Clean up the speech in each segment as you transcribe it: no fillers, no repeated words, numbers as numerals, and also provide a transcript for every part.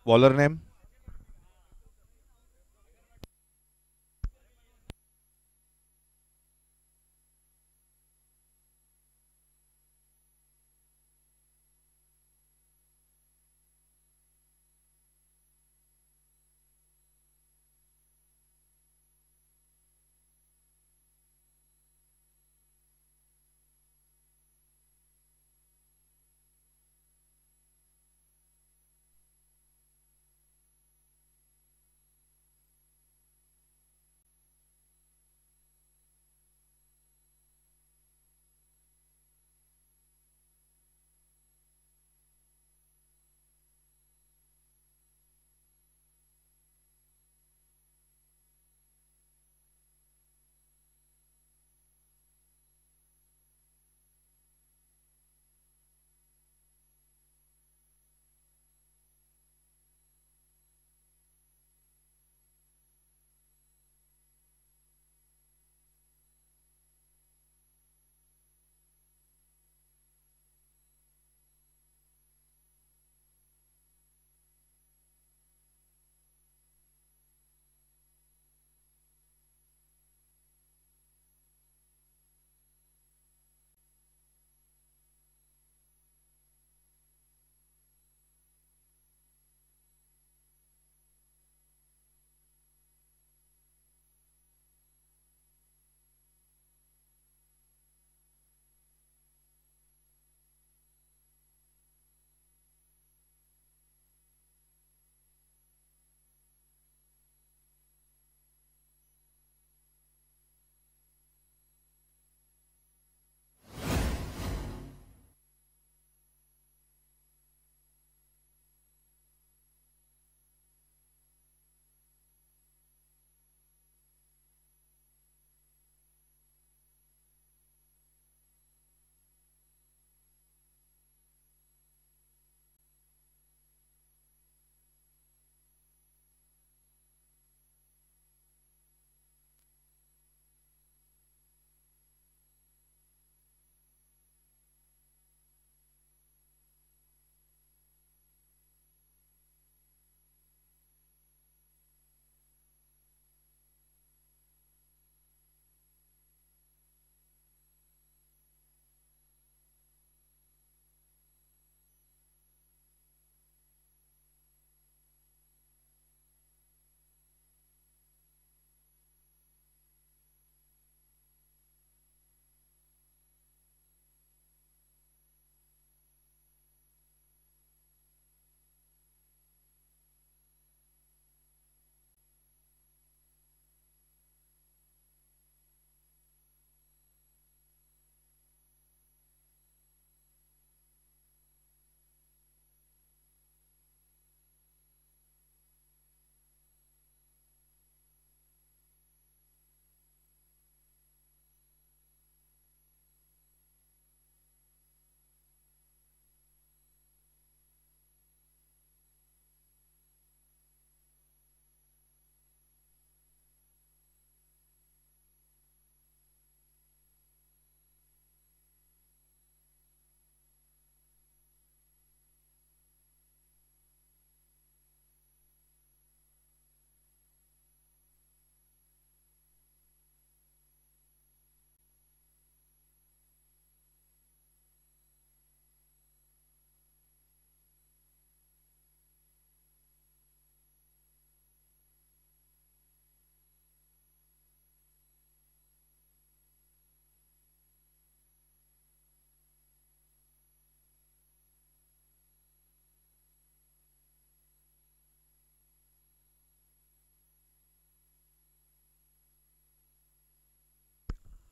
Bowler name.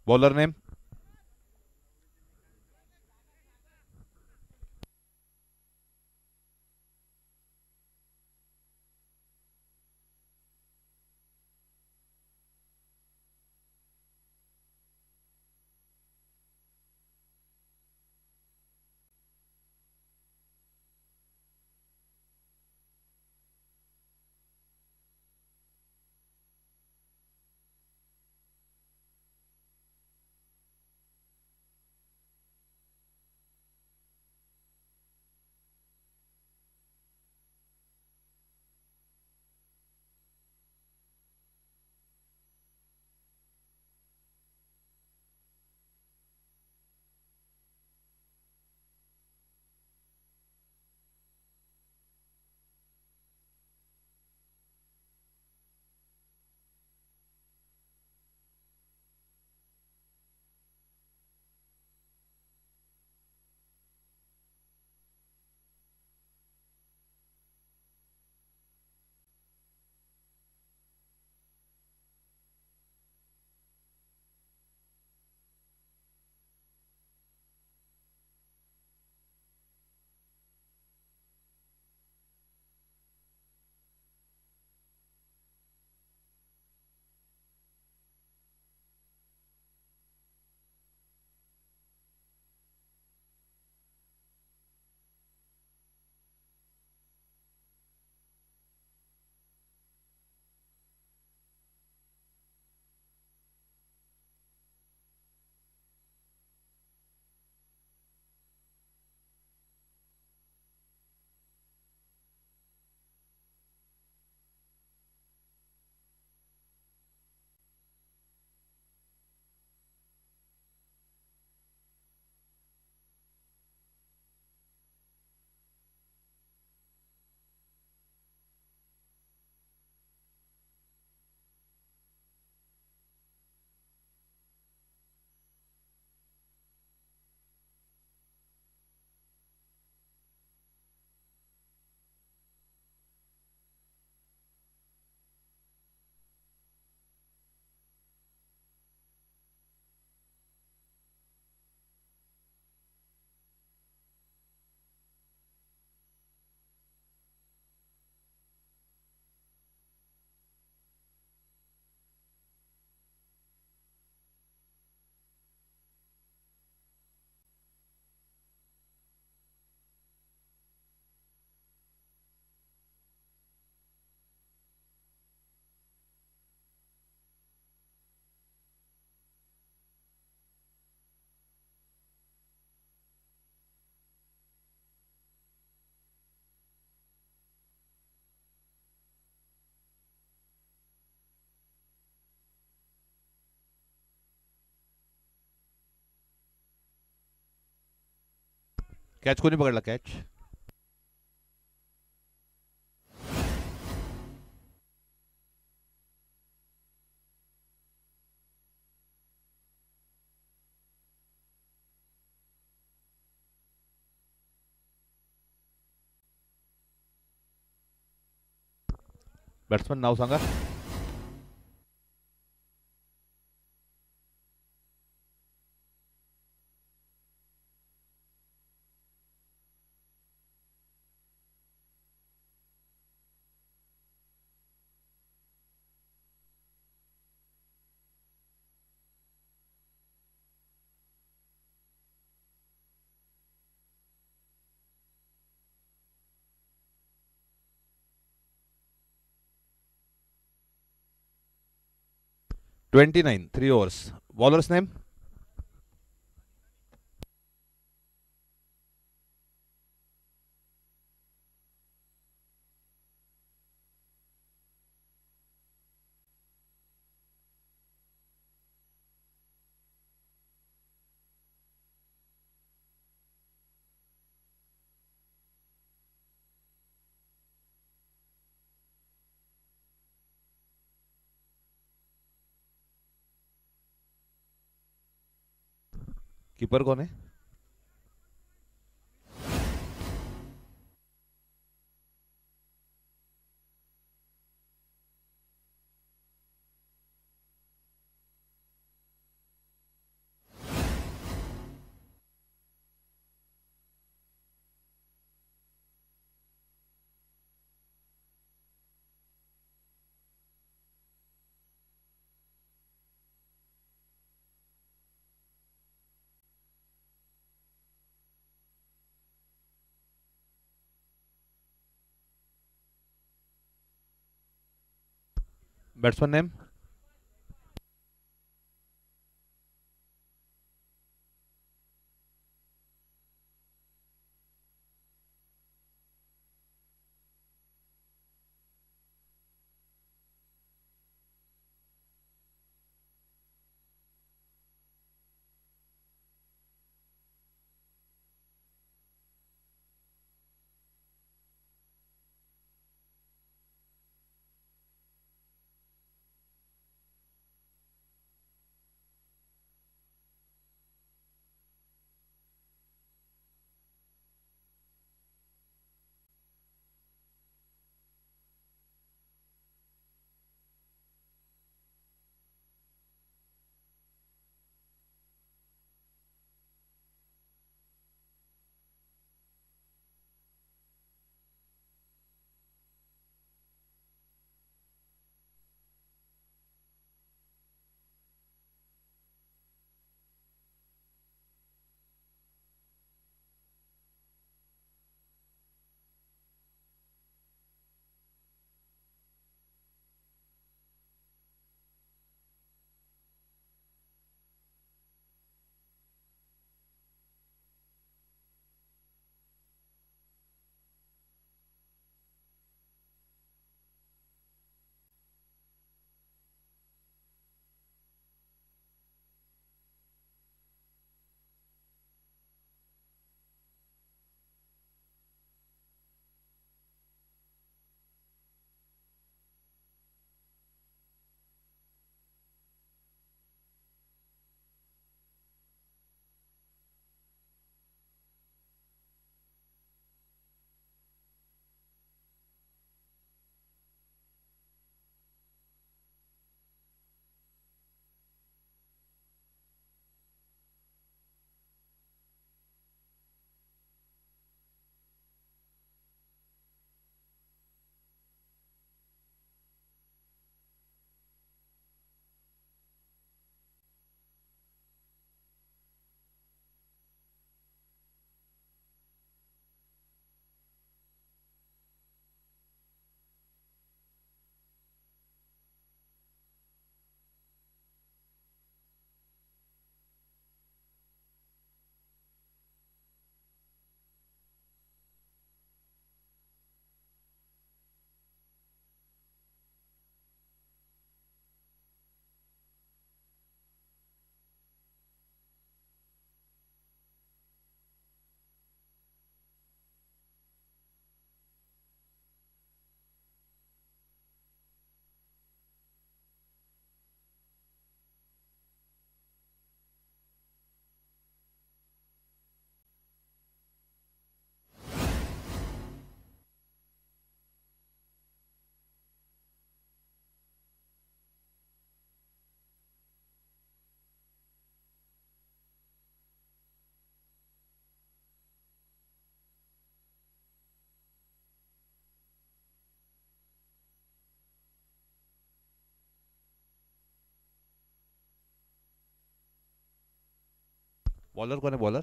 Bowler name. Catch कोणी पकडला catch? Batsman नाव सांगा. $29, 3 overs. Bowler's name? Keeper कौन है? Batsman name? बॉलर कौन है बॉलर?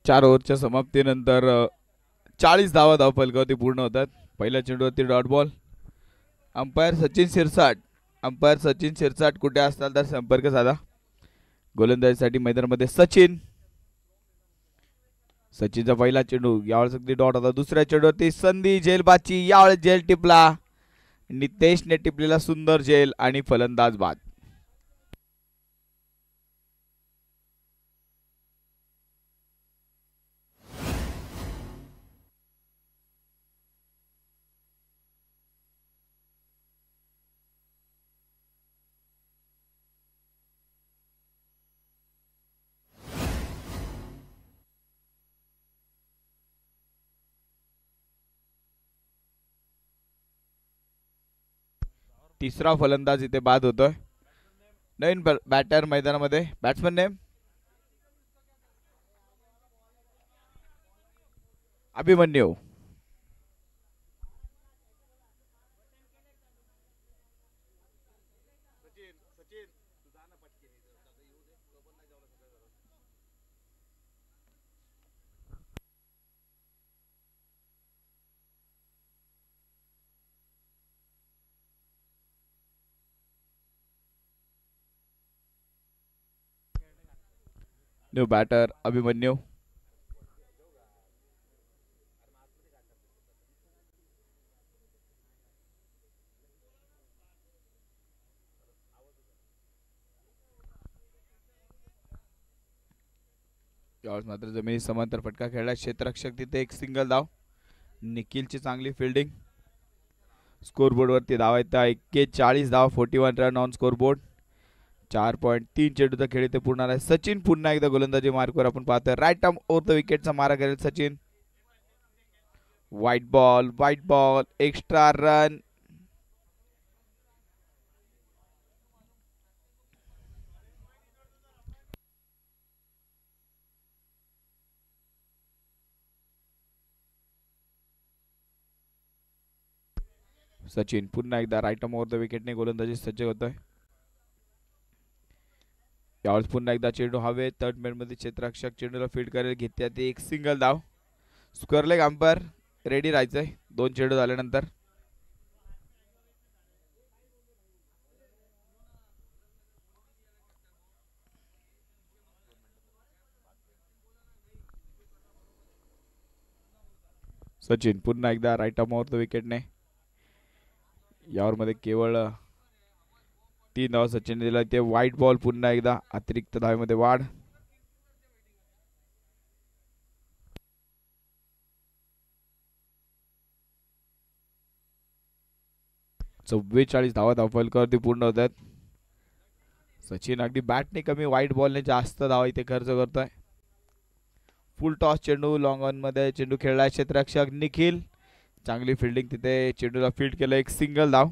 चार ओव्हरच्या समाप्तीनंतर 40 धावा धावफलकावरती पूर्ण होतात. पहिल्या चेंडूवरती dot ball. Umpire Sachin Shirsat. Umpire Sachin Shirsat कुठे असताल तर संपर्क साधा. गोलंदाजीसाठी मैदानामध्ये सचिन. सचिनचा पहिला चेंडू यावेळेस अगदी डॉट होता. दुसऱ्या चेंडूवरती संधी झेलबाची. यावेळेस झेल टिपला. नितेशने टिपलेला सुंदर झेल आणि फलंदाज बाद. तिसरा फलंदाज इथे बाद होतोय. नवीन बॅटर मैदानामध्ये. Batsman name Abhimanyu. New batter Abhimanyu. यावेळेस मात्र जमिनी समांतर फटका खेळला. क्षेत्ररक्षक तिथे एक सिंगल धाव. निखिलची चांगली फिल्डिंग. स्कोरबोर्ड वरती धावा आहेत 41 धाव. 41 रन ऑन स्कोरबोर्ड. 4.3 चेंडूचा खेळ इथे पूर्ण आहे. सचिन पुन्हा एकदा गोलंदाजी मार्कवर आपण पाहतोय. राईट आर्म ओव्हर द विकेटचा मारा करेल Sachin. White ball extra run. Sachin पुन्हा एकदा राईट आर्म ओव्हर द विकेटने गोलंदाजी सज्ज होतोय. यावेळेस पुन्हा एकदा चेंडू हवे. थर्ड मध्ये क्षेत्ररक्षक चेंडूला फील्ड करेल. घेतल्यात एक सिंगल धाव. Square leg. अंपायर रेडी राहायचंय 2 चेंडू झाल्यानंतर. सचिन पुन्हा एकदा राईट आर्म ओव्हर द विकेटने. यावर मध्ये केवळ 3 धावा सचिन दिला. ते व्हाईट बॉल. पुन्हा एकदा अतिरिक्त धावेमध्ये वाढ. चव्वेचाळीस धावा धावफलकावरती पूर्ण होत आहेत. सचिन अगदी बॅटने कमी व्हाईट बॉलने जास्त धावा इथे खर्च करतोय. फुल टॉस चेंडू लॉंग ऑन मध्ये चेंडू खेळलाय क्षेत्ररक्षक निखिल. चांगली फिल्डिंग तिथे. चेंडूला फील्ड केलं. एक सिंगल धाव.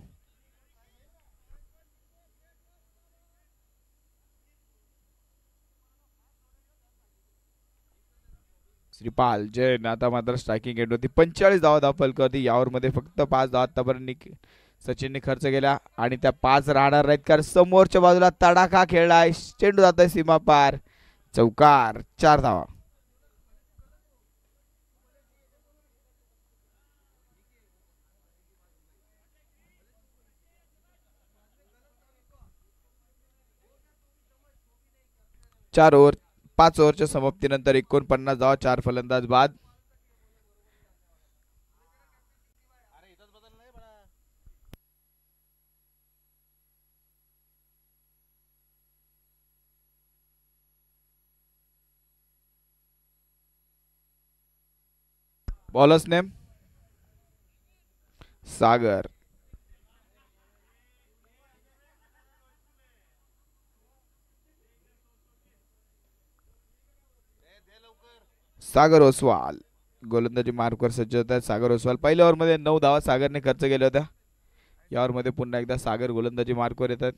श्रीपाल जैन आता मात्र स्ट्रायकिंग एंडवरती. 45 धावा धावफलकावरती. यावर मध्ये फक्त 5 धावा आतापर्यंत सचिनने खर्च केल्या आणि त्या 5 राहणार नाहीत कारण समोरच्या बाजूला तडाखा खेळलाय. चेंडू जातोय सीमा पार. चौकार. 4 धावा. चार ओव्हर 5 ओव्हरच्या समाप्तीनंतर 49 धावा. 4 फलंदाज बाद. बॉलर्स नेम सागर. सागर ओसवाल. गोलंदाजी मार्कवर सज्ज होतात सागर ओसवाल. पहिल्या ओव्हरमध्ये 9 धावा सागरने खर्च केल्या होत्या. या ओव्हरमध्ये पुन्हा एकदा सागर गोलंदाजी मार्कवर येतात.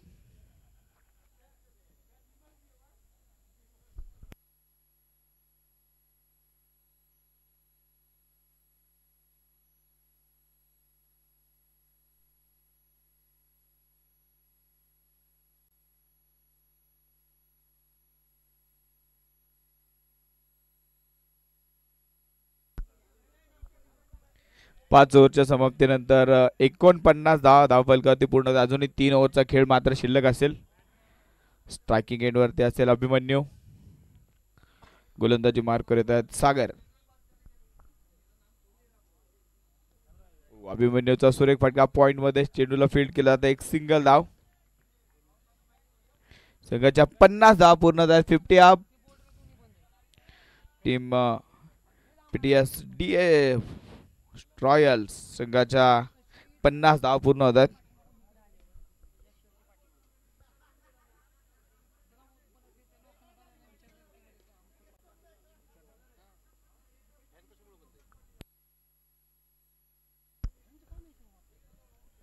पाच ओव्हरच्या समाप्तीनंतर 49 धावफलकावरती पूर्ण. अजूनही 3 ओव्हरचा खेळ मात्र शिल्लक असेल. स्ट्रायकिंग एंडवरती असेल अभिमन्यू. गोलंदाजी मार्कवर येतात सागर. अभिमन्यूचा सुरेख फटका पॉइंट मध्ये चेंडूला फील्ड केला जातं. एक सिंगल धाव. संघाच्या 50 धाव पूर्ण झाल्या. 50 up. Team PTS DA Royals संघाच्या 50 धाव पूर्ण होतात.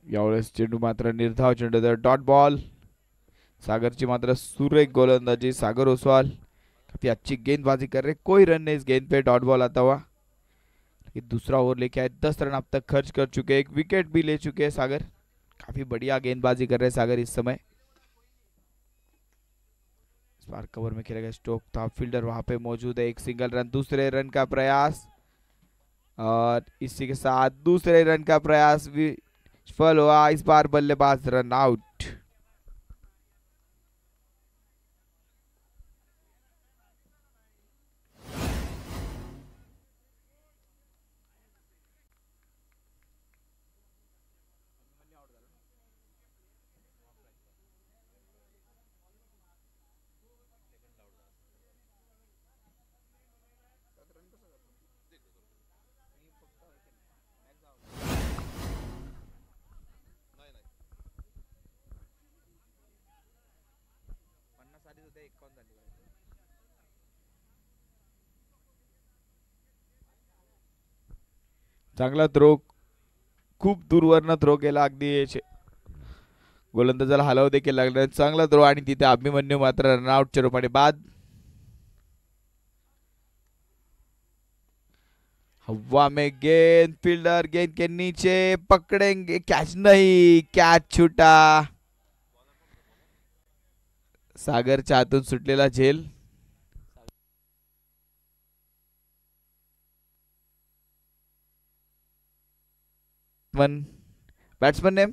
यावेळेस चेंडू मात्र निर्धाव चेंडू. Dot ball. सागरची मात्र सुरेख गोलंदाजी. सागर ओसवाल काफी अच्छी गेंदबाजी कर रहे. कोई रन नहीं इस गेंद पे. डॉट बॉल आता हुआ. दूसरा ओवर लेके आए. 10 रन अब तक खर्च कर चुके. एक विकेट भी ले चुके हैं सागर. काफी बढ़िया गेंदबाजी कर रहे हैं सागर इस समय. इस बार कवर में खेला गया स्टोक था. फील्डर वहां पे मौजूद है. एक सिंगल रन. दूसरे रन का प्रयास और इसी के साथ दूसरे रन का प्रयास विफल हुआ. इस बार बल्लेबाज रन आउट. चांगला थ्रो. खूप दूरवरनं थ्रो केला. अगदी गोलंदाजाला हलव देखील लागला. चांगला थ्रो आणि तिथे अभिमन्यू मात्र रनआउटच्या रूपाने बाद. हवा में गेंद. फील्डर गेंद के नीचे पकड़ेंगे. कैच नहीं. कैच छूटा. सागरच्या हातून सुटलेला झेल. Batsman name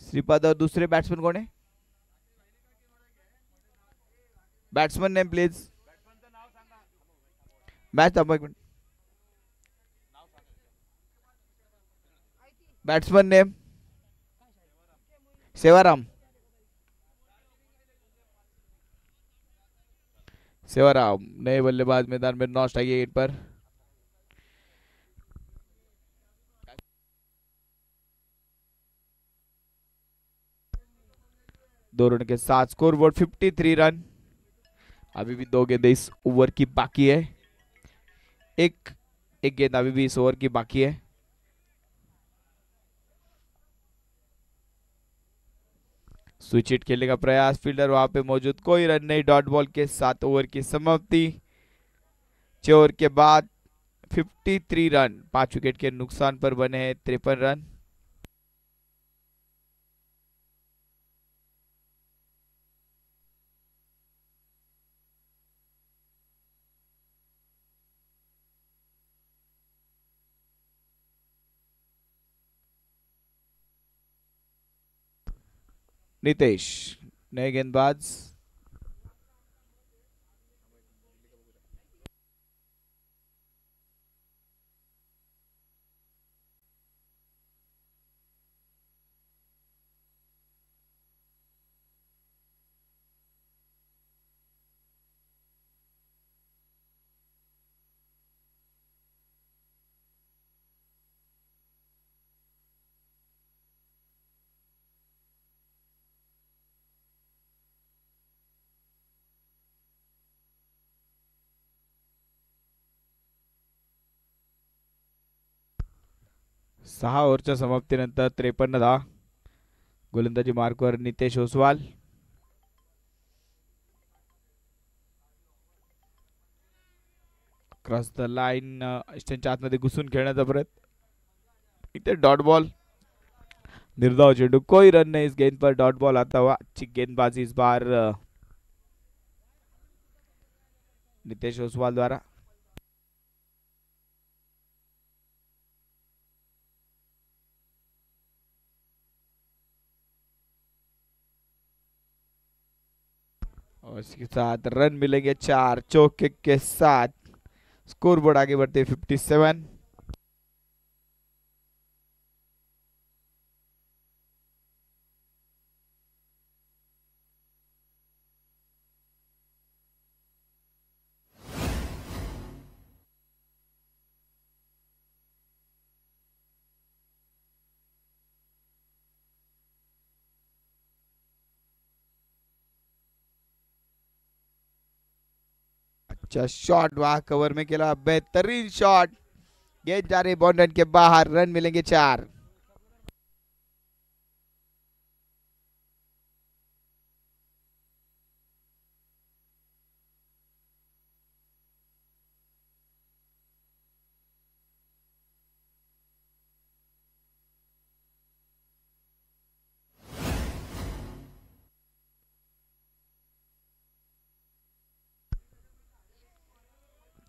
Shripad. और दूसरे बैट्समैन कौन है? Batsman name please. Match appointment. Batsman name Sevaram. Sevaram नए बल्लेबाज मैदान में. नॉट आइए गेट पर. दो रन के साथ स्कोर बोर्ड 53 रन. अभी भी 2 गेंद इस ओवर की बाकी है. एक गेंद अभी भी इस ओवर की बाकी है. स्विच हिट खेलने का प्रयास. फील्डर वहां पे मौजूद. कोई रन नहीं. डॉट बॉल के साथ ओवर की समाप्ति. 6 ओवर के बाद 53 रन. 5 विकेट के नुकसान पर बने हैं 53 रन. नितेश नए गेंदबाज. 6 ओव्हरच्या समाप्तीनंतर 53 धावा. गोलंदाजी मार्कवर Nitesh Oswal. Cross the line स्टंपच्या आतमध्ये घुसून खेळण्याचा प्रयत्न. इथे डॉट बॉल. निर्धाव चेंडू. कोई रन नहीं इस गेंद पर. डॉट बॉल आता हुआ. अच्छी गेंदबाजी इस बार नितेश ओसवाल द्वारा. और इसके साथ रन मिलेंगे 4 चौके के साथ. स्कोरबोर्ड आगे बढ़ते 57. अच्छा शॉट वहां कवर में खेला. बेहतरीन शॉट. गेंद जा रही बाउंड्री के बाहर. रन मिलेंगे 4.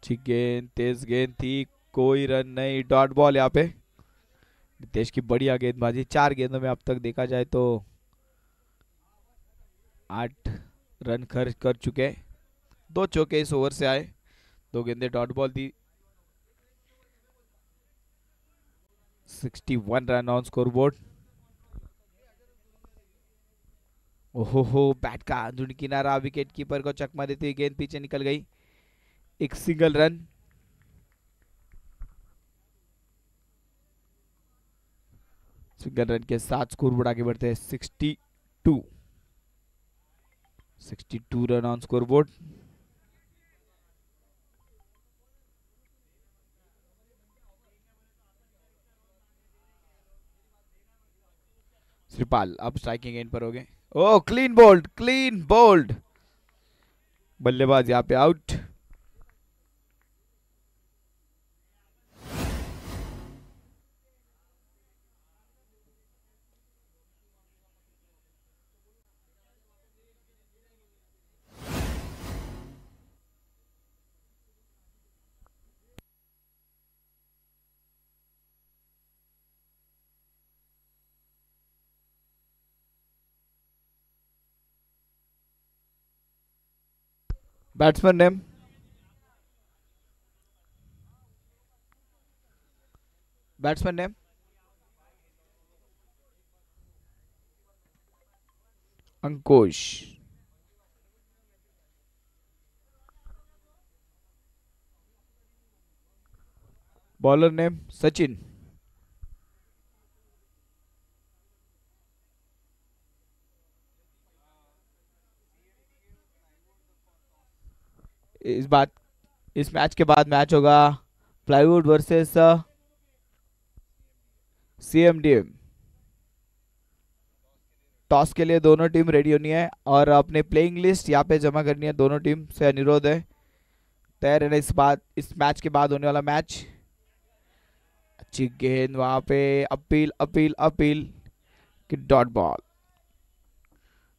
अच्छी गेंद. तेज गेंद थी. कोई रन नहीं. डॉट बॉल यहाँ पे. नितेश की बढ़िया गेंदबाजी. 4 गेंदों में अब तक देखा जाए तो 8 रन खर्च कर चुके हैं. 2 चौके इस ओवर से आए. 2 गेंदे dot ball the. 61 run on score board. ओहो बैट का अंदरूनी किनारा. विकेट कीपर को चकमा देती हुई गेंद पीछे निकल गई. एक सिंगल रन. सिंगल रन के साथ स्कोरबोर्ड आगे बढ़ते हैं 62 रन ऑन स्कोरबोर्ड. श्रीपाल अब स्ट्राइकिंग एंड पर हो गए. Oh clean bowled. Clean bowled. बल्लेबाज यहाँ पे out. Batsman name. Batsman name. Ankush. Bowler name Sachin. इस मैच के बाद मैच होगा प्लाईवुड वर्सेस सीएमडीएम. टॉस के लिए दोनों टीम रेडी होनी है और अपने प्लेइंग लिस्ट यहाँ पे जमा करनी है. दोनों टीम से अनुरोध है तैयार रहना इस मैच के बाद होने वाला मैच. अच्छी गेंद वहां पे. अपील अपील अपील की डॉट बॉल.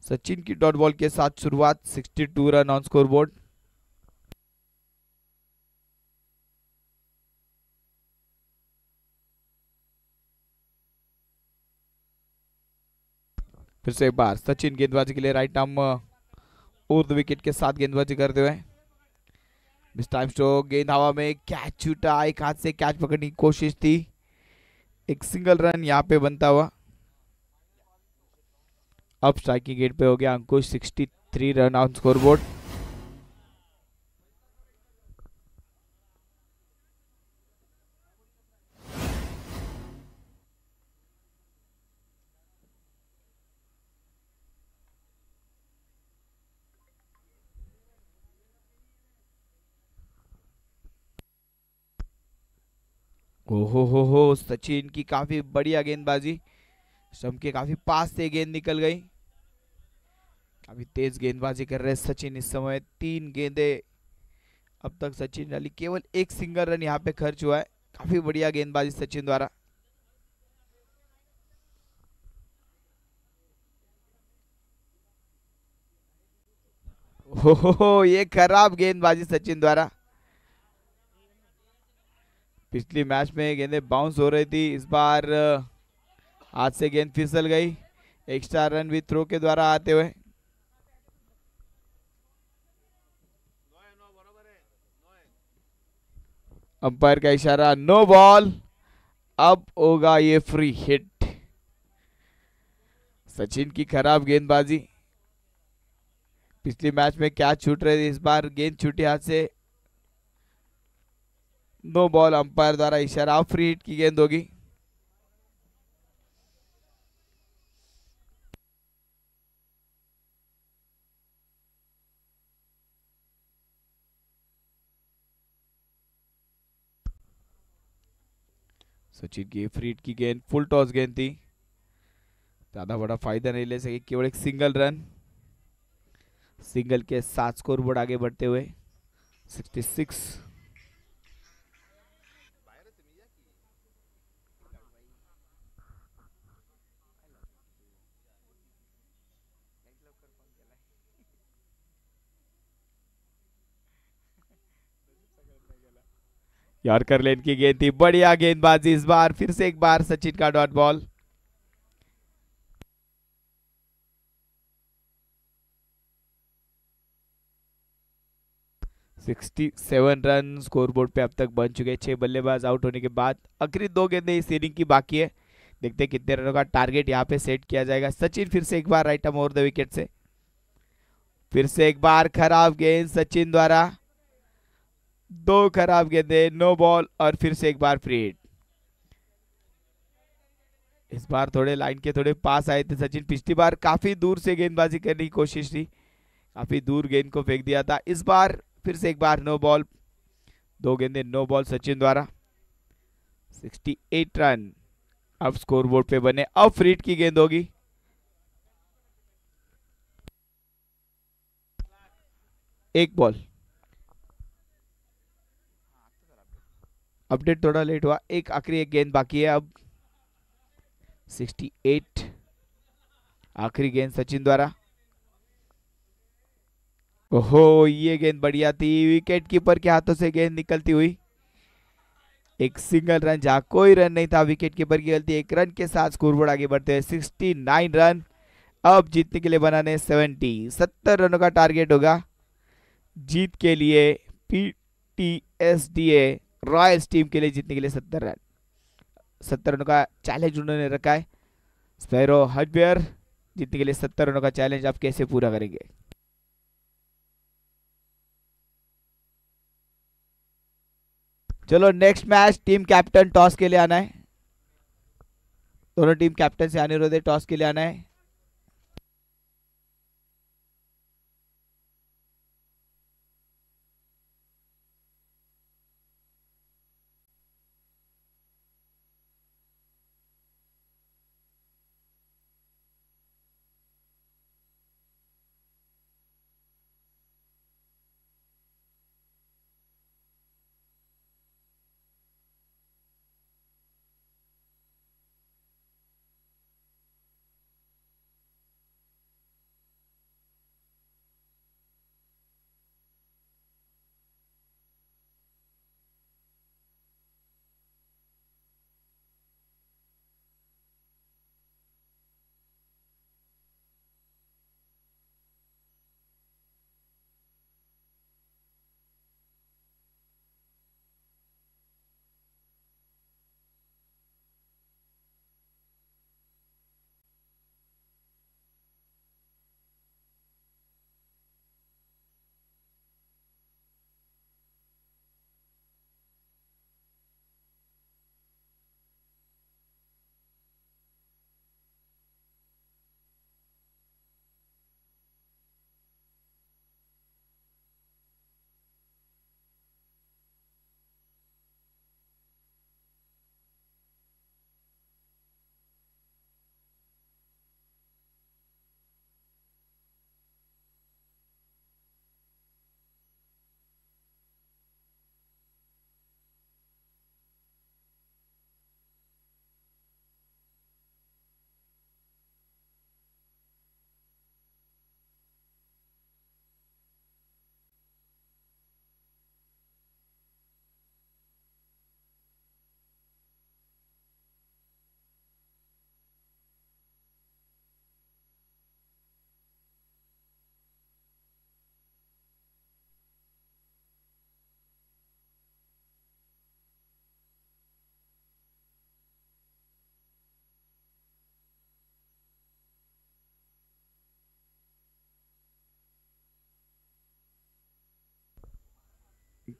सचिन की डॉट बॉल के साथ शुरुआत. 62 रन ऑन स्कोर बोर्ड. फिर से एक बार सचिन गेंदबाजी के लिए राइट आर्म उर्द विकेट के साथ गेंदबाजी करते हुए. Miss time stroke. गेंद हवा में. कैच छूटा. एक हाथ से कैच पकड़ने की कोशिश थी. एक सिंगल रन यहाँ पे बनता हुआ. अब स्ट्राइकिंग गेट पे हो गया अंकुश. 63 रन ऑन स्कोरबोर्ड. ओहो हो, सचिन की काफी बढ़िया गेंदबाजी। स्टंप के काफी पास से गेंद निकल गई। काफी तेज गेंदबाजी कर रहे हैं सचिन इस समय। 3 गेंदे अब तक सचिन डाली, केवल एक सिंगल रन यहाँ पे खर्च हुआ है। काफी बढ़िया गेंदबाजी सचिन द्वारा। हो, ये खराब गेंदबाजी सचिन द्वारा। पिछली मैच में गेंदें बाउंस हो रही थी, इस बार हाथ से गेंद फिसल गई। एक्स्ट्रा रन भी थ्रो के द्वारा आते हुए। अंपायर का इशारा, नो बॉल। अब होगा ये फ्री हिट। सचिन की खराब गेंदबाजी। पिछली मैच में क्या छूट रहे थे, इस बार गेंद छूटी हाथ से। नो बॉल, अंपायर द्वारा इशारा। अब फ्री हिट की गेंद होगी। सचिन की फ्री हिट की गेंद फुल टॉस गेंद थी, ज्यादा बड़ा फायदा नहीं ले सके, केवल एक सिंगल रन। सिंगल के साथ स्कोरबोर्ड आगे बढ़ते हुए 66। यॉर्कर लेन की गेंद थी, बढ़िया गेंदबाजी इस बार। फिर से एक बार सचिन का dot ball. Sixty 67 run scoreboard पे अब तक बन चुके हैं। 6 बल्लेबाज आउट होने के बाद आखिरी 2 गेंदें इस इनिंग की बाकी है। देखते हैं कितने रनों का टारगेट यहाँ पे सेट किया जाएगा। सचिन फिर से एक बार right arm over the wicket से। फिर से एक बार खराब गेंद सचिन द्वारा। 2 खराब गेंदें, नो बॉल और फिर से एक बार फ्री हिट। इस बार थोड़े लाइन के थोड़े पास आए थे सचिन। पिछली बार काफी दूर से गेंदबाजी करने की कोशिश थी, काफी दूर गेंद को फेंक दिया था। इस बार फिर से एक बार नो बॉल। 2 गेंदें नो बॉल सचिन द्वारा। 68 रन अब स्कोरबोर्ड पे बने। अब फ्री हिट की गेंद होगी। एक बॉल। अपडेट थोड़ा लेट हुआ, एक आखिरी एक गेंद बाकी है अब। 68 आखिरी गेंद सचिन द्वारा। ओहो, ये गेंद बढ़िया थी, विकेट कीपर के हाथों से गेंद निकलती हुई। एक सिंगल रन, जहां कोई रन नहीं था, विकेट कीपर की गलती। 1 रन के साथ स्कोरबोर्ड आगे बढ़ते हैं 69 रन। अब जीतने के लिए बनाने 70 रनों का टारगेट होगा जीत के लिए। पीटीएसडीए रॉयल्स टीम के लिए जीतने के लिए 70 रनों का चैलेंज उन्होंने रखा है। स्पैरो हार्डवेयर जीतने के लिए 70 रनों का चैलेंज आप कैसे पूरा करेंगे? चलो next match, team captain toss के लिए आना है। दोनों टीम कैप्टन से अनुरोध है, टॉस के लिए आना है।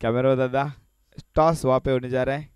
कैमरा दादा, टॉस वहां पे होने जा रहा है।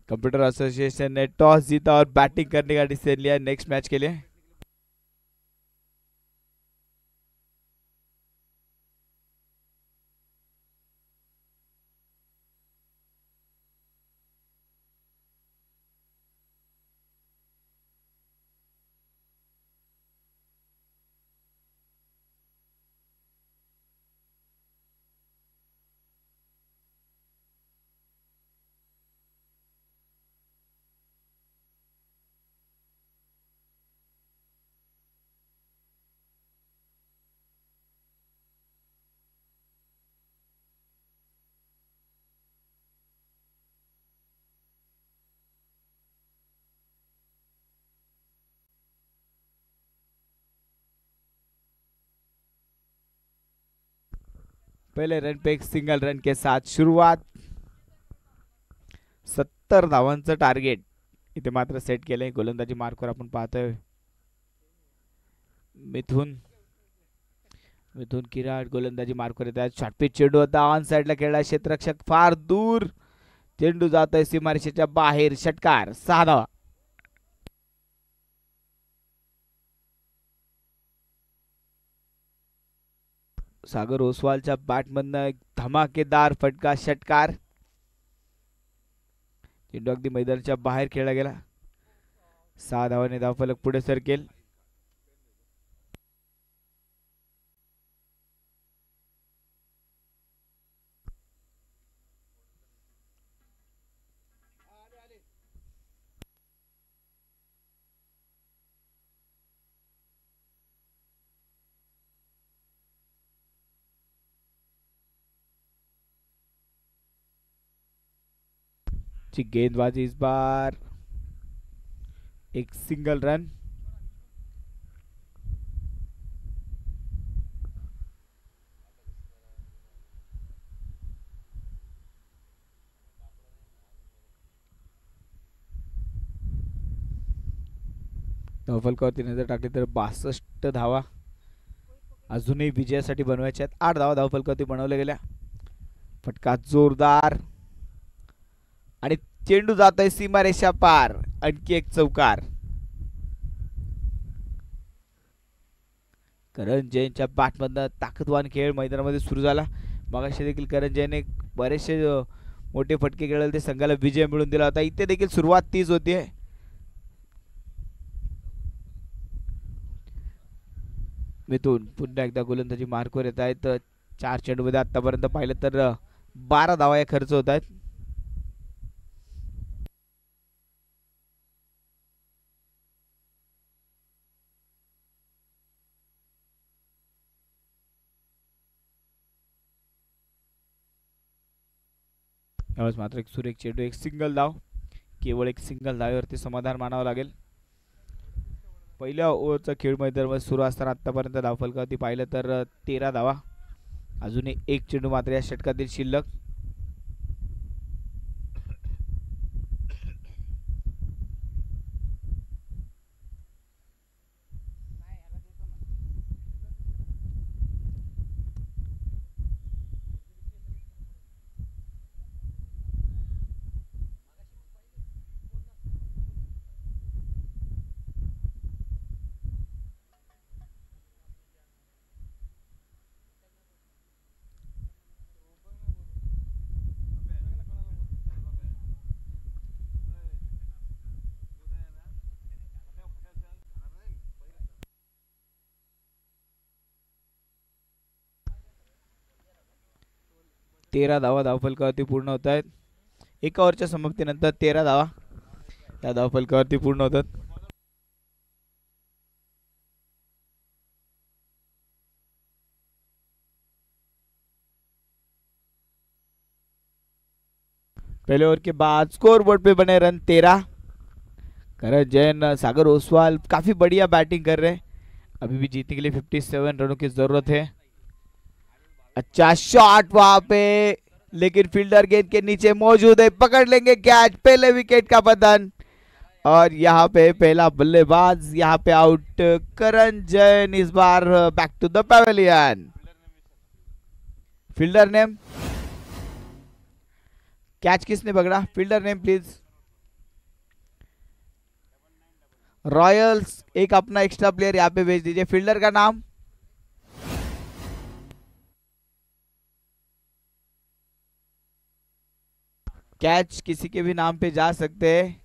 कंप्यूटर एसोसिएशन ने टॉस जीता और बैटिंग करने का डिसीजन लिया नेक्स्ट मैच के लिए। पहले रन पे एक सिंगल रन के साथ शुरुआत। 70 धावांचं टार्गेट इथे मात्र सेट केलंय। गोलंदाजी मार्कवर आपण पाहतोय मिथुन मिथुन किराट गोलंदाजी मार्कवर येत आहेत। शॉर्टपिच चेंडू होता, ऑन साइडला खेळला क्षेत्ररक्षक फार दूर, चेंडू जातोय सीमारेषेच्या बाहेर, षटकार 6 धावा। सागर ओसवालच्या बॅटमधनं एक धमाकेदार फटका, षटकार। चेंडू अगदी मैदानाच्या बाहेर खेळला गेला। 6 धावांनी धावफलक पुढे सरकेल। गेंदबाजी इस बार एक सिंगल रन। धावफलकावरती नजर टाकली तर 62 धावा अजूनही विजयासाठी बनवायच्या आहेत। 8 धावा धावफलकावरती बनवल्या गेल्या। फटका जोरदार आणि चेंडू जात आहे सीमारेषा पार, आणखी एक चौकार। करण जैनच्या बॅटमधनं ताकदवान खेळ मैदानामध्ये सुरू झाला। मगाशी देखील करण जैनने बरेचसे मोठे फटके खेळले, ते संघाला विजय मिळवून दिला होता। इथे देखील सुरुवात तीच होतीये। मिथून पुन्हा एकदा गोलंदाजी मार्कवर येत आहेत। 4 चेंडूमध्ये आतापर्यंत पाहिलं तर 12 धावा या खर्च होत आहेत। यावेळेस मात्र एक सुरेख चेंडू, एक सिंगल धाव, केवळ एक सिंगल धावेवरती समाधान मानावं लागेल। पहिल्या ओव्हरचा खेळ मैदानामध्ये सुरू असताना आतापर्यंत धावफलकावरती पाहिलं तर 13 धावा, अजूनही एक चेंडू मात्र या षटकातील शिल्लक। 13 धावा धावफलकावरती पूर्ण होत आहेत. एका ओव्हरच्या समाप्तीनंतर 13 धावा या धावफलकावरती पूर्ण होतात. पहले ओवर के बाद स्कोर बोर्ड पे बने रन 13. करण जैन, सागर ओसवाल काफी बढ़िया बैटिंग कर रहे हैं. अभी भी जीतने के लिए 57 रनों की जरूरत है. अच्छा शॉट वहां पे, लेकिन फील्डर गेंद के नीचे मौजूद है, पकड़ लेंगे कैच. पहले विकेट का पतन और यहाँ पे पहला बल्लेबाज यहाँ पे आउट. करण जैन इस बार back to the pavilion. Fielder name, catch किसने पकड़ा? Fielder name please. रॉयल्स एक अपना एक्स्ट्रा प्लेयर यहाँ पे भेज दीजिए. फील्डर का नाम? कैच किसी के भी नाम पे जा सकते हैं.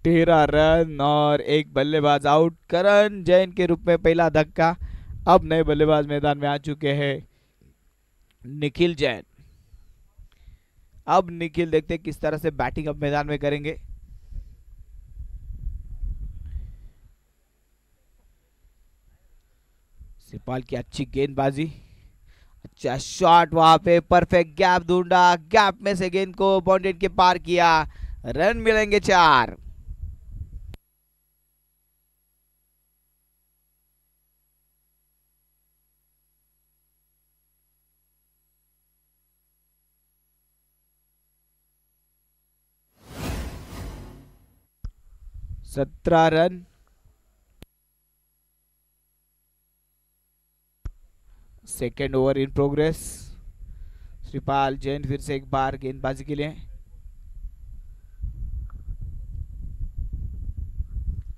तेरह रन और एक बल्लेबाज आउट. करण जैन के रूप में पहला धक्का. अब नए बल्लेबाज मैदान में आ चुके हैं, निखिल जैन. अब निखिल देखते हैं किस तरह से बैटिंग अब मैदान में करेंगे. सिपाल की अच्छी गेंदबाजी. अच्छा शॉट वहां पे, परफेक्ट गैप ढूंढा, गैप में से गेंद को बाउंड्री के पार किया. रन मिलेंगे 4. सत्रह run. Second over in progress. Shripal Jain फिर से एक बार गेंदबाजी के लिए.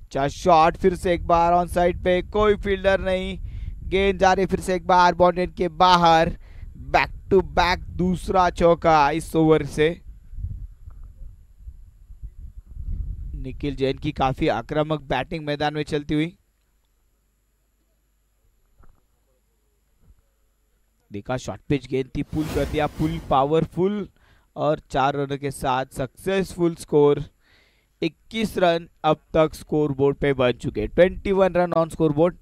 अच्छा शॉट फिर से एक बार ऑन साइड पे, कोई फील्डर नहीं. गेंद जा रही फिर से एक बार बाउंड्री के बाहर. बैक टू बैक दूसरा चौका इस ओवर से. निखिल जैन की काफी आक्रामक बैटिंग मैदान में चलती हुई. देखा शॉर्ट पिच गेंद थी, पुल कर दिया, पुल पावरफुल और 4 रनों के साथ सक्सेसफुल स्कोर. 21 रन अब तक स्कोर बोर्ड पे बन चुके. 21 रन ऑन स्कोर बोर्ड.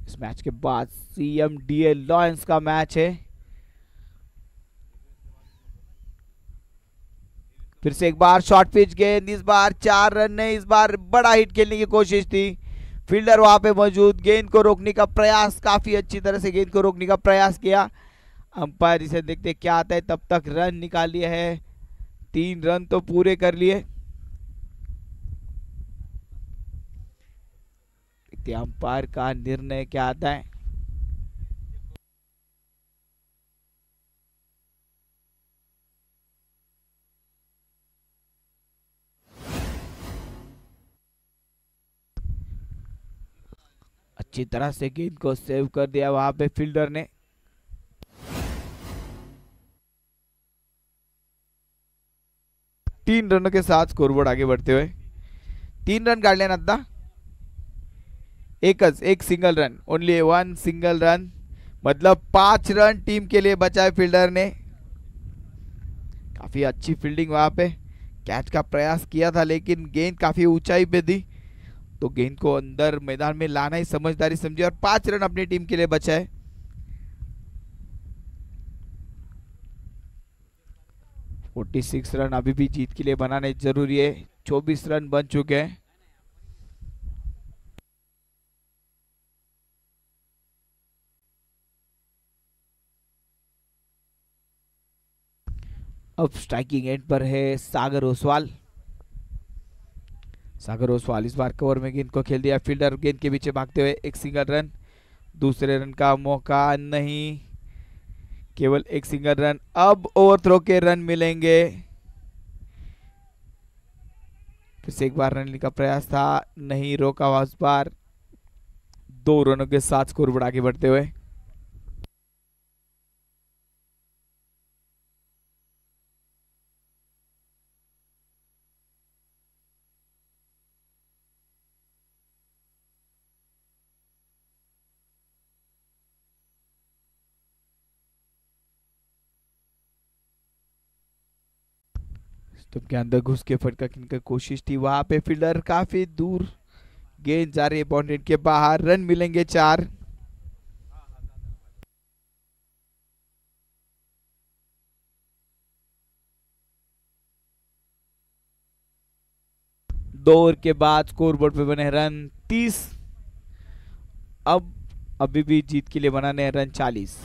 इस मैच के बाद CMDA लॉयंस का मैच है. फिर से एक बार शॉर्ट पिच गेंद. इस बार 4 रन नहीं, इस बार बड़ा हिट खेलने की कोशिश थी. फील्डर वहां पे मौजूद, गेंद को रोकने का प्रयास, काफी अच्छी तरह से गेंद को रोकने का प्रयास किया. अंपायर इसे देखते क्या आता है. तब तक रन निकाल लिए है, 3 रन तो पूरे कर लिए. देखते अंपायर का निर्णय क्या आता है. अच्छी तरह से गेंद को सेव कर दिया वहां पे फील्डर ने. तीन रनों के साथ स्कोरबोर्ड आगे बढ़ते हुए. 3 रन काढले ना आता. एक single run, only 1 single run, मतलब 5 रन टीम के लिए बचाए फील्डर ने. काफी अच्छी फील्डिंग वहां पे. कैच का प्रयास किया था लेकिन गेंद काफी ऊंचाई पे थी, तो गेंद को अंदर मैदान में लाना ही समझदारी समझी और 5 रन अपनी टीम के लिए बचाए. है 46 रन अभी भी जीत के लिए बनाने जरूरी है. 24 रन बन चुके हैं. अब स्ट्राइकिंग एंड पर है सागर ओसवाल. सागर ओसवाल इस बार कवर में गेंद को खेल दिया, फील्डर गेंद के पीछे भागते हुए, एक सिंगल रन, दूसरे रन का मौका नहीं, केवल एक सिंगल रन। अब ओवरथ्रो के रन मिलेंगे, फिर से एक बार रन लेने का प्रयास था, नहीं रोका हुआ उस बार। 2 रनों के साथ स्कोर बढ़ा के बढ़ते हुए। स्टंप के अंदर घुस के फटका की कोशिश थी, वहां पे फील्डर काफी दूर, गेंद जा रही है बाउंड्री के बाहर, रन मिलेंगे 4। दो ओवर के बाद स्कोर बोर्ड पे बने रन 30, अब अभी भी जीत के लिए बनाने हैं रन 40।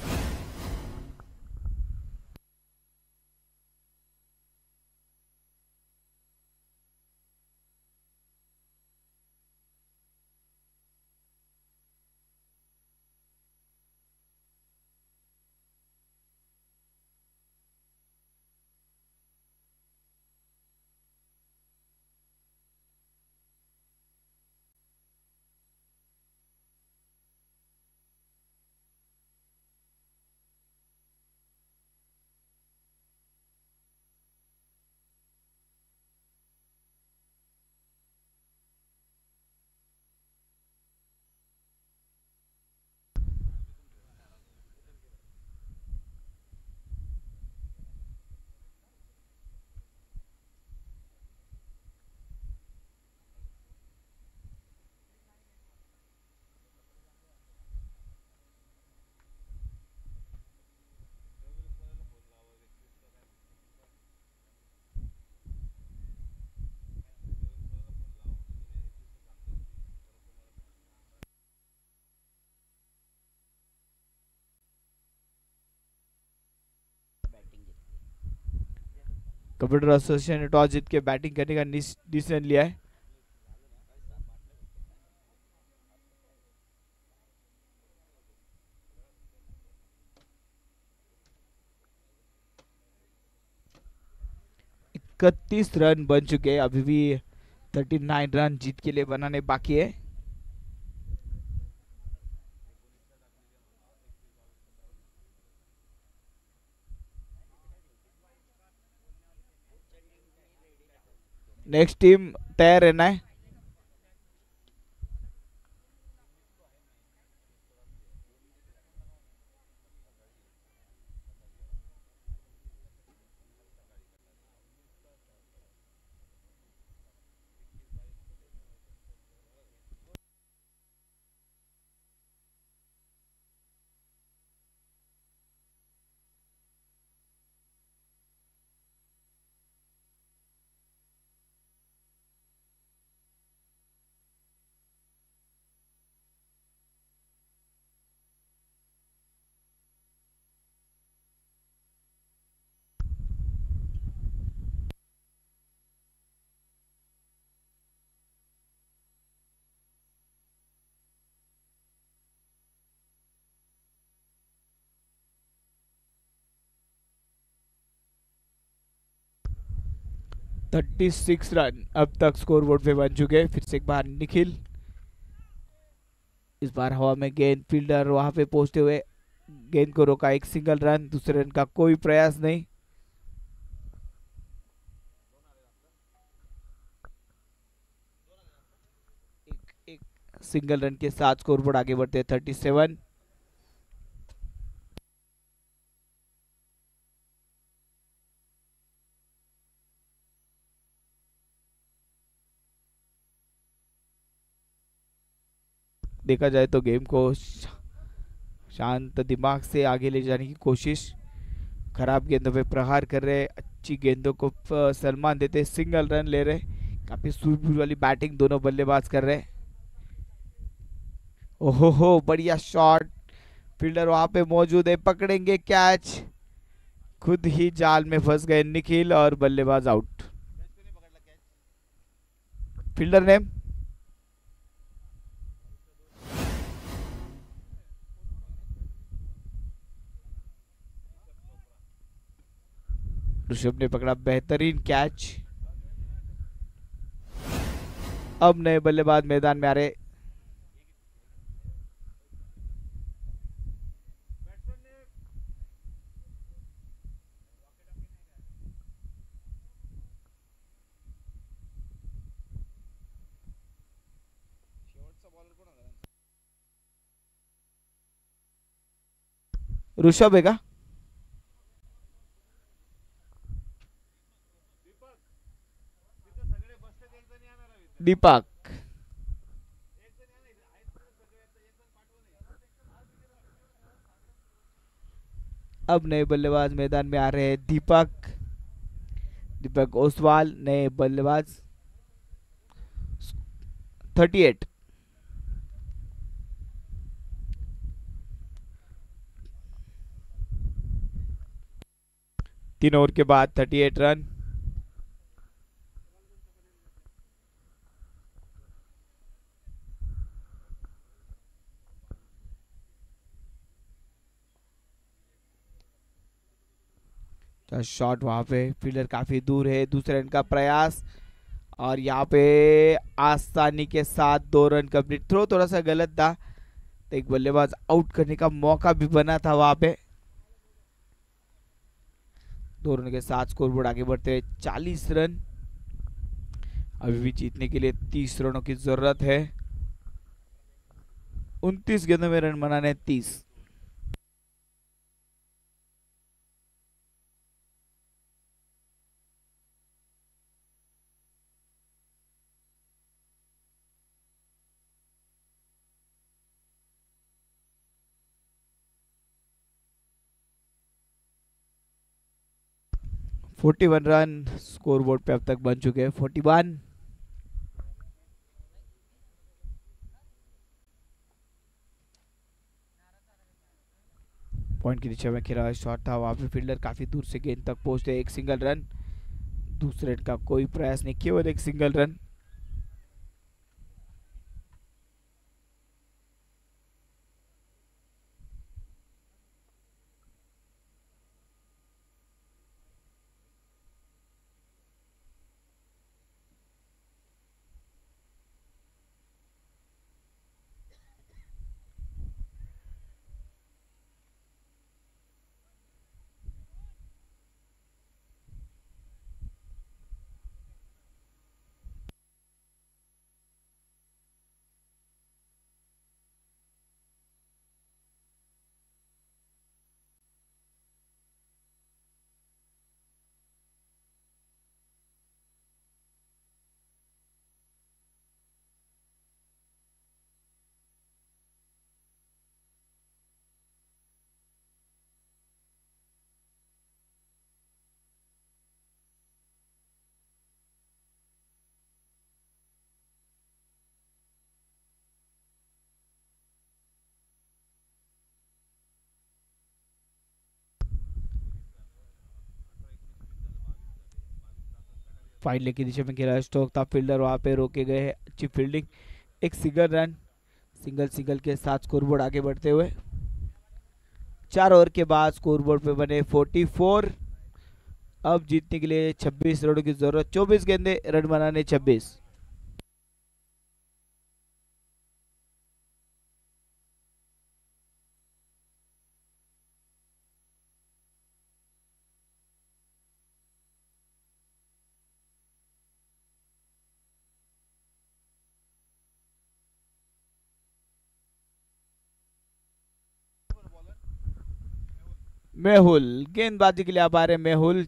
कंप्यूटर एसोसिएशन ने टॉस जीत के बैटिंग करने का डिसीजन लिया है। इकतीस रन बन चुके हैं, अभी भी 39 रन जीत के लिए बनाने बाकी है। नेक्स्ट टीम तैयार रहना है। थर्टी सिक्स रन अब तक स्कोर बोर्ड पे बन चुके हैं। फिर से एक बार निखिल, इस बार हवा में गेंद, फील्डर वहां पे पहुंचते हुए गेंद को रोका, एक सिंगल रन, दूसरे रन का कोई प्रयास नहीं। एक सिंगल रन के साथ स्कोर बोर्ड आगे बढ़ते हैं 37। देखा जाए तो गेम को शांत दिमाग से आगे ले जाने की कोशिश, खराब गेंदों पे प्रहार कर रहे, अच्छी गेंदों को सम्मान देते, सिंगल रन ले रहे, काफी सूझबूझ वाली बैटिंग दोनों बल्लेबाज कर रहे। ओहो हो, बढ़िया शॉट, फील्डर वहां पे मौजूद है, पकड़ेंगे कैच, खुद ही जाल में फंस गए निखिल और बल्लेबाज आउट। Fielder name? ऋषभ ने पकड़ा बेहतरीन कैच। अब नए बल्लेबाज मैदान में आ रहे। ऋषभ है का? दीपक। अब नए बल्लेबाज मैदान में आ रहे हैं दीपक। दीपक ओसवाल नए बल्लेबाज। 38। तीन ओवर के बाद 38 रन। शॉट वहां पे फील्डर काफी दूर है। दूसरे रन का प्रयास और यहाँ पे आसानी के साथ 2 रन कंप्लीट। थ्रो थोड़ा सा गलत था, तो एक बल्लेबाज आउट करने का मौका भी बना था वहां पे। 2 रन के साथ स्कोरबोर्ड आगे बढ़ते हैं 40 रन। अभी भी जीतने के लिए 30 रनों की जरूरत है। 29 गेंदों में रन बनाने 30। फोर्टी 41 रन स्कोरबोर्ड पे अब तक बन चुके हैं। 41। पॉइंट की दिशा में खेला हुआ शॉट था, वहां पे फील्डर काफी दूर से गेंद तक पहुंचते। एक सिंगल रन। दूसरे का कोई प्रयास नहीं, केवल एक सिंगल रन। फाइनल की दिशा में खेला स्ट्रोक था, फील्डर वहां पे रोके गए। अच्छी फील्डिंग। एक सिंगल रन। सिंगल सिंगल के साथ स्कोरबोर्ड आगे बढ़ते हुए 4 ओवर के बाद स्कोरबोर्ड पे बने 44। अब जीतने के लिए 26 रनों की जरूरत। 24 गेंदे, रन बनाने 26। मेहुल गेंदबाजी के लिए आप आ रहे मेहुल।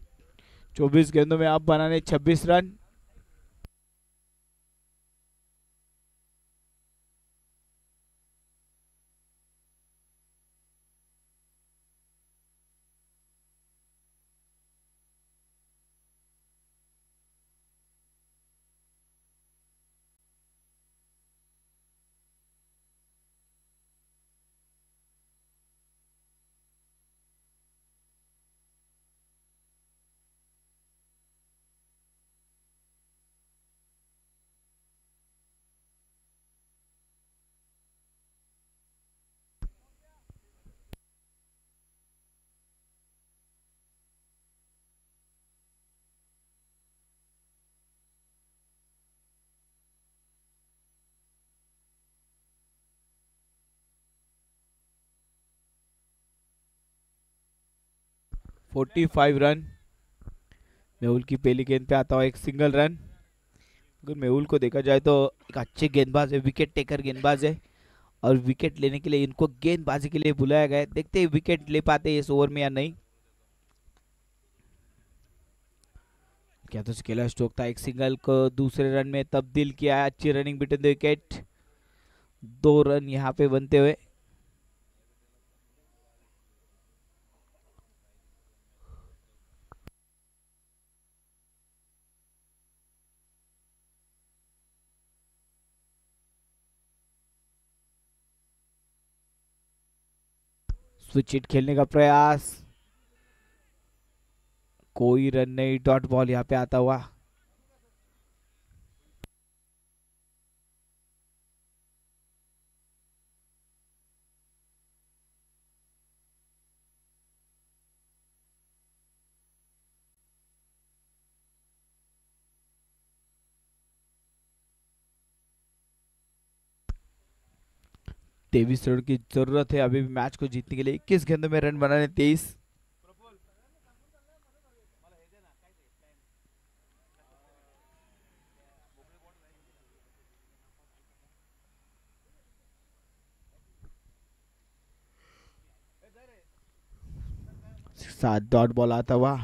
24 गेंदों में आप बनाने 26 रन। 45 रन। मेहुल की पहली गेंद पे आता हुआ एक सिंगल रन। अगर मेहुल को देखा जाए तो एक अच्छे गेंदबाज है, विकेट टेकर गेंदबाज है, और विकेट लेने के लिए इनको गेंदबाजी के लिए बुलाया गया है। देखते हैं विकेट ले पाते हैं इस ओवर में या नहीं। क्या तो स्केलर स्टोक था, एक सिंगल को दूसरे रन में तब्दील किया है। अच्छी running between the wicket, 2 run यहाँ पे बनते हुए। स्विच हिट खेलने का प्रयास, कोई रन नहीं। डॉट बॉल यहाँ पे आता हुआ। तेईस रन की जरूरत है अभी भी मैच को जीतने के लिए। 21 गेंदों में रन बनाने 23। सात डॉट बॉल आता हुआ।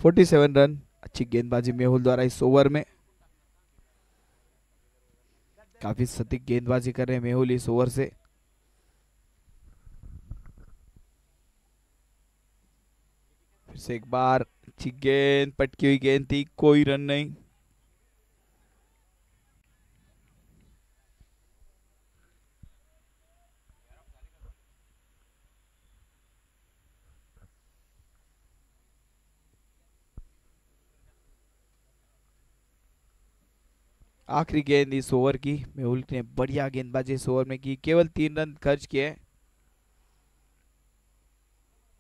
47 रन। अच्छी गेंदबाजी मेहुल द्वारा इस ओवर में। काफी सटीक गेंदबाजी कर रहे हैं मेहुल इस ओवर से। फिर से एक बार अच्छी गेंद, पटकी हुई गेंद थी, कोई रन नहीं। आखिरी गेंद इस ओवर की। मेहुल ने बढ़िया गेंदबाजी इस ओवर में की, केवल 3 रन खर्च किए।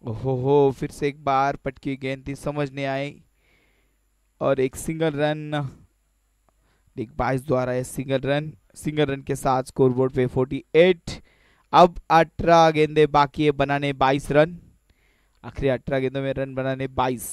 ओहो, फिर से एक बार पटकी हुई गेंद थी, समझ नहीं आई, और एक सिंगल रन। एक 22 द्वारा है सिंगल रन के साथ स्कोरबोर्ड पे 48। अब 18 गेंदे बाकी है बनाने 22 रन। आखिरी 18 गेंदों में रन बनाने 22।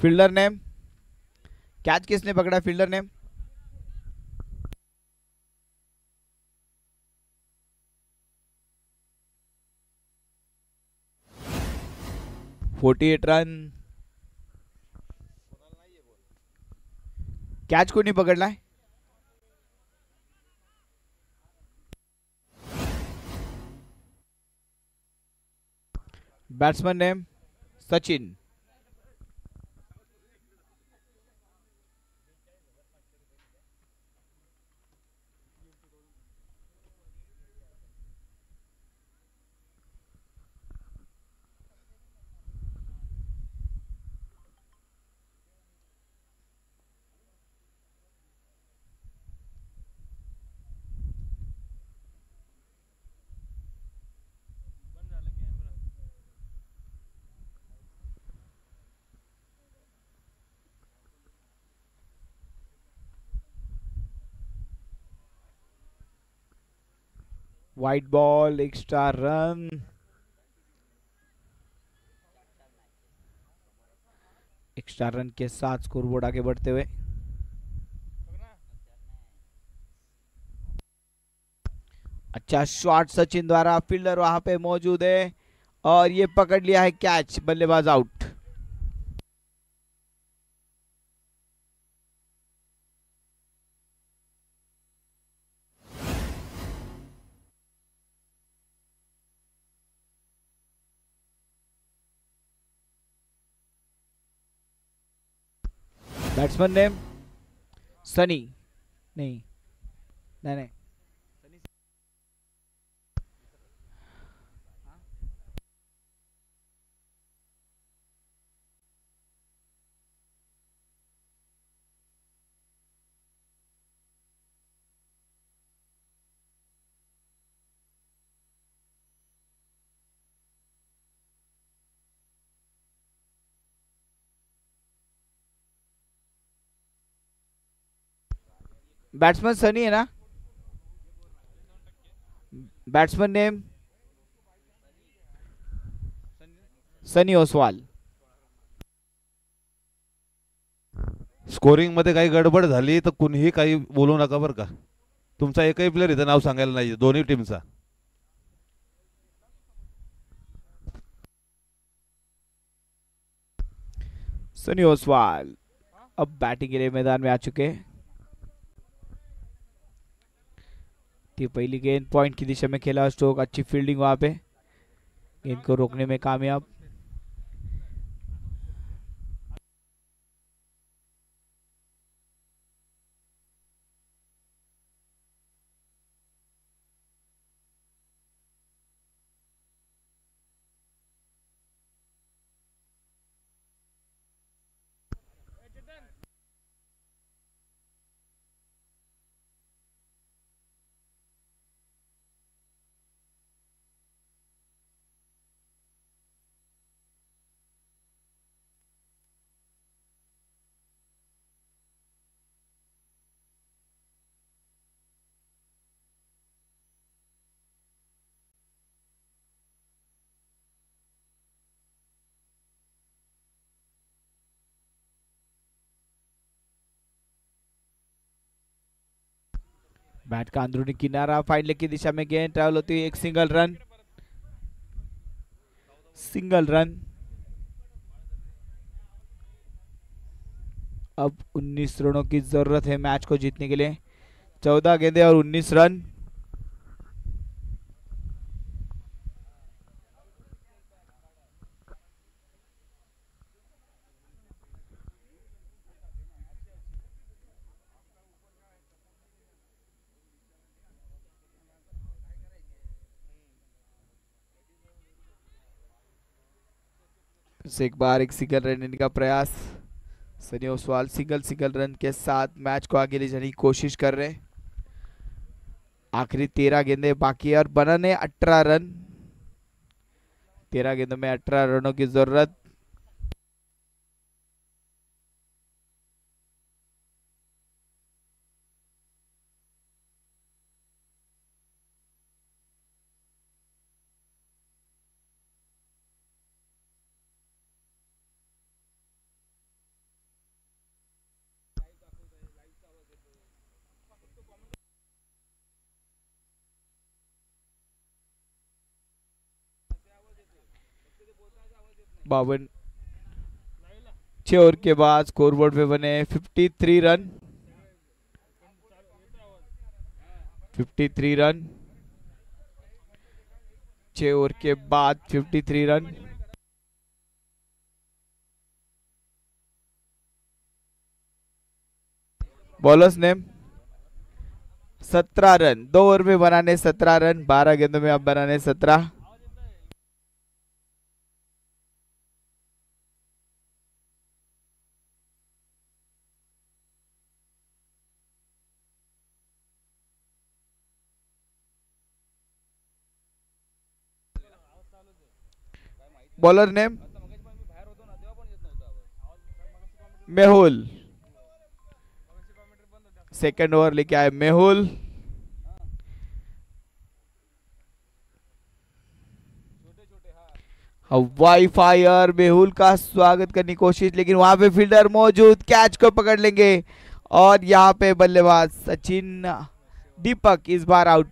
फील्डर नेम, कैच किसने पकड़ा? Fielder name. 48 रन. कॅच कोणी पकडलाय? Batsman name Sachin. Wide ball, extra run. Extra run के साथ स्कोरबोर्ड आगे बढ़ते हुए. अच्छा शॉट सचिन द्वारा. फील्डर वहां पे मौजूद है और ये पकड़ लिया है कैच. बल्लेबाज आउट. Batsman name Sunny. नहीं नहीं नहीं. बैट्समैन सनी है ना? Batsman name Sunny Oswal. Scoring मध्ये काही गडबड झाली तर कुणीही काही बोलू नका बरं का. तुमचा एकही प्लेअर इथं नाव सांगायला नाही दोन्ही टीमचा. सनी ओसवाल अब बैटिंग के लिए मैदान में आ चुके हैं. पहली गेंद पॉइंट की दिशा में खेला स्ट्रोक. अच्छी फील्डिंग वहां पे. गेंद को रोकने में कामयाब. बैट का अंदरूनी किनारा. फाइन लेग की दिशा में गेंद ट्रैवल होती है. एक सिंगल रन. Single run. अब 19 रनों की जरूरत है मैच को जीतने के लिए. 14 गेंदें और 19 रन. से एक बार एक सिंगल रन लेने का प्रयास. सनी ओसवाल सिंगल रन के साथ मैच को आगे ले जाने की कोशिश कर रहे. आखिरी 13 गेंदें बाकी है और बनाने 18 रन. 13 गेंदों में 18 रनों की जरूरत. 52 6 ओवर के बाद स्कोरबोर्ड पे बने 53 रन 53 रन 6 ओवर के बाद 53 run. Bowlers name 17 run, 2 over में बनाने 17 रन, 12 गेंदों में अब बनाने 17। Bowler name Mehul, second over लेके आए मेहुल। हवाई फायर, मेहुल का स्वागत करने की कोशिश, लेकिन वहां पे फील्डर मौजूद, कैच को पकड़ लेंगे और यहाँ पे बल्लेबाज सचिन दीपक इस बार out.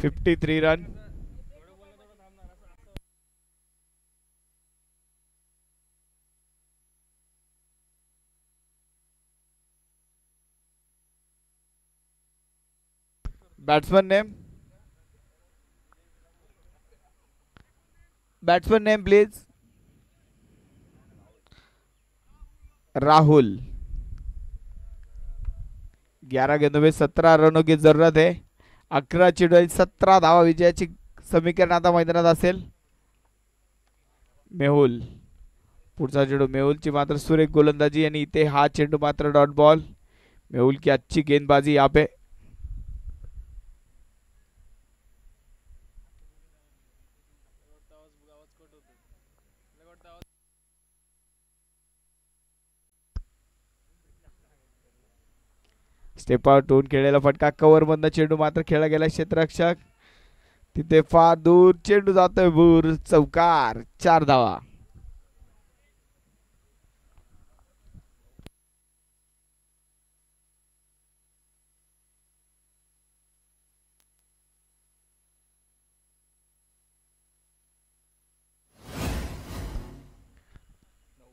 Fifty three run. Batsman name, batsman name please. Rahul. 11 गेंदों में 17 रनों की जरूरत है। 11 चेंडू 17 धावा विजयाची समीकरण आता मैदानात असेल। मेहुल, पुढचा चेंडू मेहुलची मात्र सुरेख गोलंदाजी आणि इथे हा चेंडू मात्र डॉट बॉल। मेहुल की अच्छी गेंदबाजी यहाँ पे। स्टेप आउट होऊन खेळलेला फटका, कव्हर मधनं चेंडू मात्र खेळला गेला क्षेत्ररक्षक, तिथे फार दूर चेंडू जातोय दूर, चौकार, 4 धावा।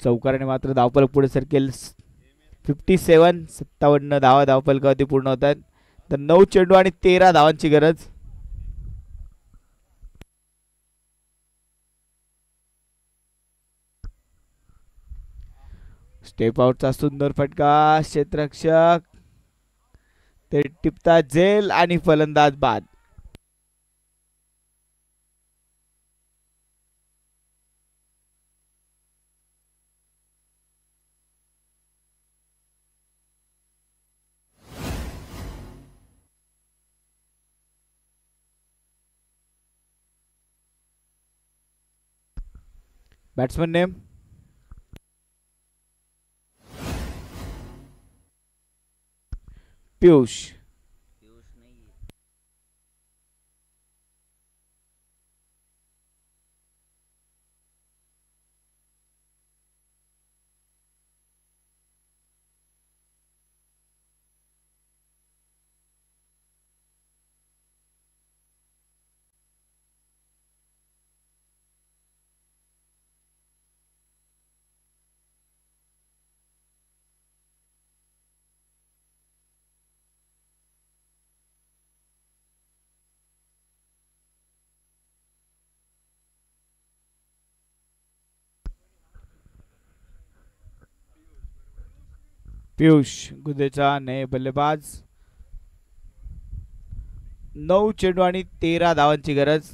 चौकाराने मात्र धावफलक पुढे सरकेल। 57, 57 धावा धावफलकावरती पूर्ण होत आहेत, तर 9 चेंडू आणि 13 धावांची गरज। स्टेप आउटचा सुंदर फटका, क्षेत्ररक्षक ते टिपता झेल आणि फलंदाज बाद। Batsman name Piyush. पीयूष गुदेचा नए बल्लेबाज। 9 चेंडू आणि 13 धावांची गरज।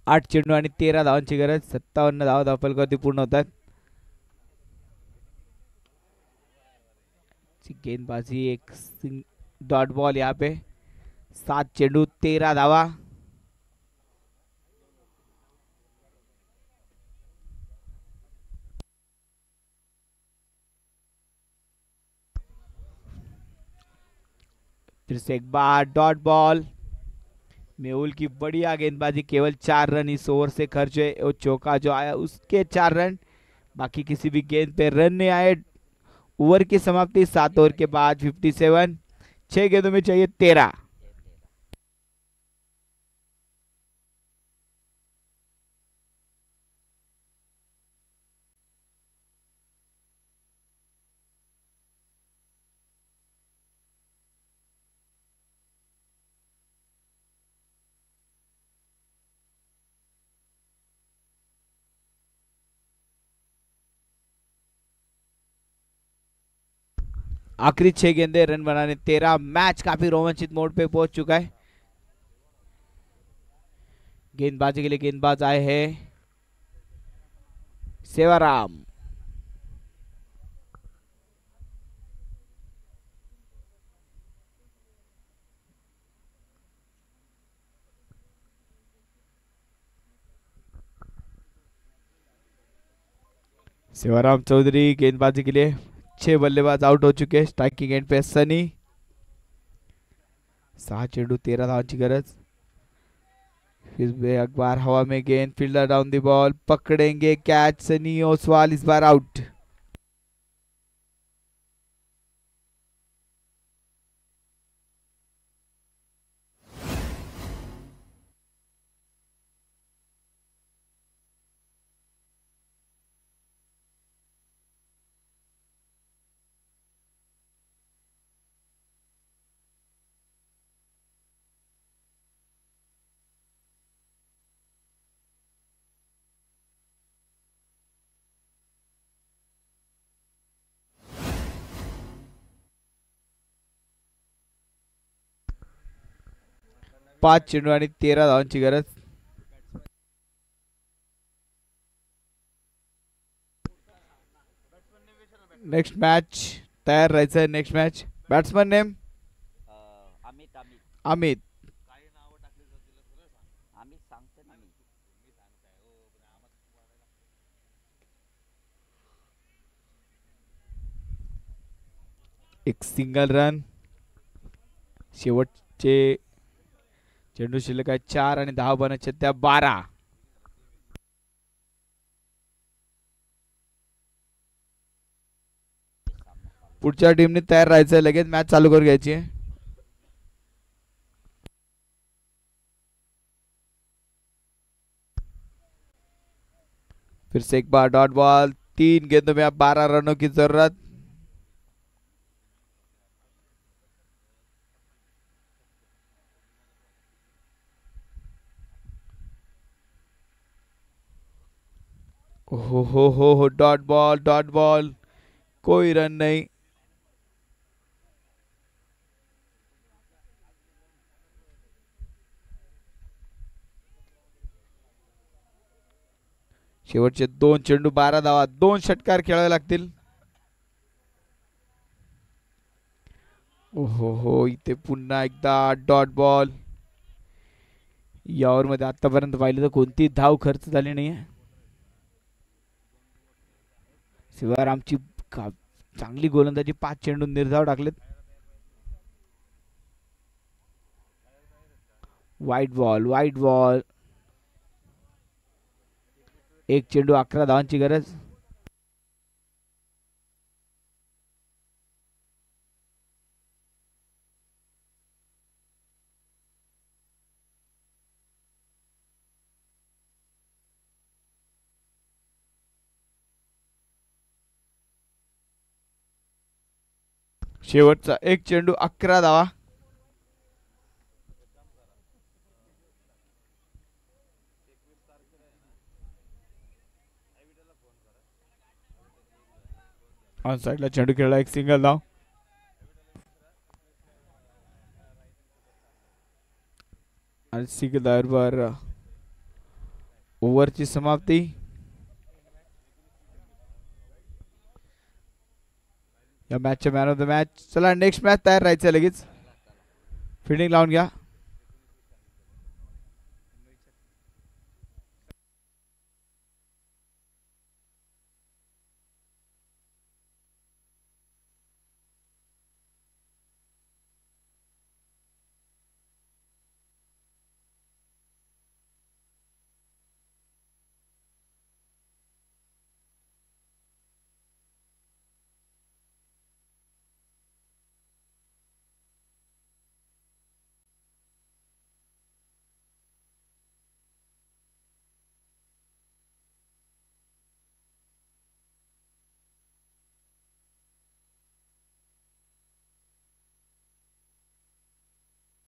8 चेंडू आणि 13 धावांची गरज. 57 धावा धावफलकावरती पूर्ण होतात. गेंदबाजी एक डॉट बॉल यहाँ पे. 7 चेंडू 13 धावा. फिर से एक बार डॉट बॉल. मेहुल की बढ़िया गेंदबाजी. केवल 4 रन इस ओवर से खर्च हुए. और चौका जो आया उसके 4 रन. बाकी किसी भी गेंद पे रन नहीं आए. ओवर की समाप्ति 7 ओवर के बाद 57. 6 गेंदों में चाहिए 13. आखिरी 6 गेंदे रन बनाने 13. मैच काफी रोमांचित मोड पे पहुंच चुका है. गेंदबाजी के लिए गेंदबाज आए हैं सेवाराम. सेवाराम चौधरी गेंदबाजी के लिए. 6 बल्लेबाज आउट हो चुके हैं. स्ट्राइकिंग एंड पे सनी. 6 चेंडू 13 धावांची गरज. फिर एक बार हवा में गेंद. Fielder down the ball. पकड़ेंगे कैच. सनी ओसवाल इस बार आउट. पाच चेंडू आणि 13 धावांची गरज. नेक्स्ट मॅच तयार राहायचं. Next match. Batsman name Amit. एक सिंगल रन. शेवटचे चेंडू शिल्लक आहे 4 आणि 10 बनायचे त्या 12. पुढच्या टीमने तयार राहायचं. लगेच मॅच चालू करून घ्यायची आहे. फिर से एक बार डॉट बॉल. 3 गेंदों में अब 12 रनों की जरूरत. हो डॉट बॉल. Dot ball. कोई रन नहीं. शेवटचे 2 चेंडू 12 धावा. 2 षटकार खेळावे लागतील. हो इथे पुन्हा एकदा डॉट बॉल. या ओव्हर मध्ये आतापर्यंत पाहिलं तर कोणती धाव खर्च झाली नाहीये. शिवारामची चांगली गोलंदाजी. 5 चेंडू निर्धाव टाकलेत. White ball. White ball. एक चेंडू 11 धावांची गरज. शेवटचा एक चेंडू 11 धावा. ऑन साइडला चेंडू खेळला. एक सिंगल धाव. आणि सिंगल धावेवर ओव्हरची समाप्ती. या मॅचचे मॅन ऑफ द मॅच. चला नेक्स्ट मॅच तयार राहायचं लगेच. फिल्डिंग लावून घ्या.